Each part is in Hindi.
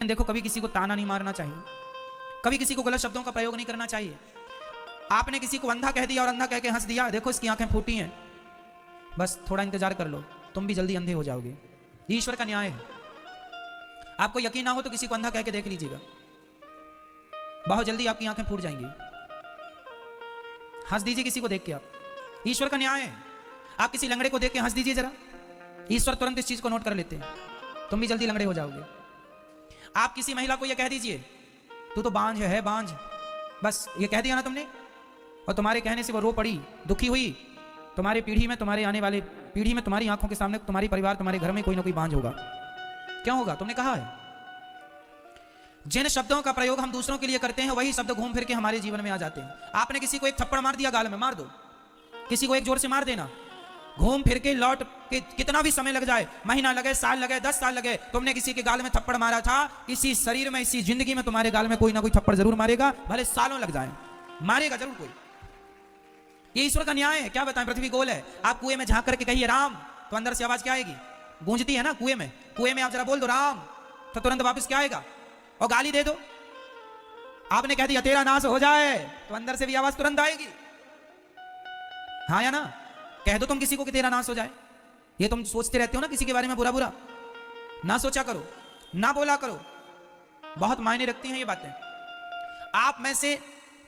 देखो, कभी किसी को ताना नहीं मारना चाहिए, कभी किसी को गलत शब्दों का प्रयोग नहीं करना चाहिए। आपने किसी को अंधा कह दिया और अंधा कह के हंस दिया, देखो इसकी आंखें फूटी हैं, बस थोड़ा इंतजार कर लो, तुम भी जल्दी अंधे हो जाओगे। ईश्वर का न्याय है। आपको यकीन ना हो तो किसी को अंधा कह के देख लीजिएगा, बहुत जल्दी आपकी आंखें फूट जाएंगी। हंस दीजिए किसी को देख के, आप, ईश्वर का न्याय है। आप किसी लंगड़े को देख के हंस दीजिए जरा, ईश्वर तुरंत इस चीज को नोट कर लेते हैं, तुम भी जल्दी लंगड़े हो जाओगे। आप किसी महिला को यह कह दीजिए, तू तो बांझ है बांझ, बस ये कह दिया ना तुमने, और तुम्हारे कहने से वो रो पड़ी, दुखी हुई, तुम्हारी पीढ़ी में, तुम्हारे आने वाले पीढ़ी में, तुम्हारी आंखों के सामने, तुम्हारी परिवार, तुम्हारे घर में कोई ना कोई बांझ होगा। क्यों होगा? तुमने कहा है। जिन शब्दों का प्रयोग हम दूसरों के लिए करते हैं वही शब्द घूम फिर के हमारे जीवन में आ जाते हैं। आपने किसी को एक थप्पड़ मार दिया, गाल में मार दो, किसी को एक जोर से मार देना, घूम फिर के लौट के कितना भी समय लग जाए, महीना लगे, साल लगे, 10 साल लगे, तुमने किसी के गाल में थप्पड़ मारा था, इसी शरीर में, इसी जिंदगी में तुम्हारे गाल में कोई ना कोई थप्पड़ जरूर मारेगा, भले सालों लग जाए, मारेगा जरूर कोई। ये ईश्वर का न्याय है। क्या बताएं, पृथ्वी गोल है। आप कुएं में झांक करके कहिए राम, तो अंदर से आवाज क्या आएगी? गूंजती है ना कुएं में। कुएं में आप जरा बोल दो राम, तो तुरंत वापस क्या आएगा? और गाली दे दो, आपने कह दिया तेरा नाश हो जाए, तो अंदर से भी आवाज तुरंत आएगी। हाँ या ना? कह दो तुम किसी को कि तेरा नाश हो जाए। ये तुम सोचते रहते हो ना किसी के बारे में बुरा बुरा, ना सोचा करो, ना बोला करो, बहुत मायने रखती हैं ये बातें। आप में से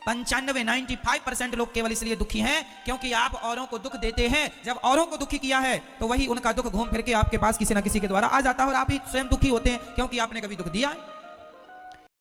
95-95% लोग केवल इसलिए दुखी हैं क्योंकि आप औरों को दुख देते हैं। जब औरों को दुखी किया है तो वही उनका दुख घूम फिर के आपके पास किसी ना किसी के द्वारा आ जाता है, और आप ही स्वयं दुखी होते हैं क्योंकि आपने कभी दुख दिया है।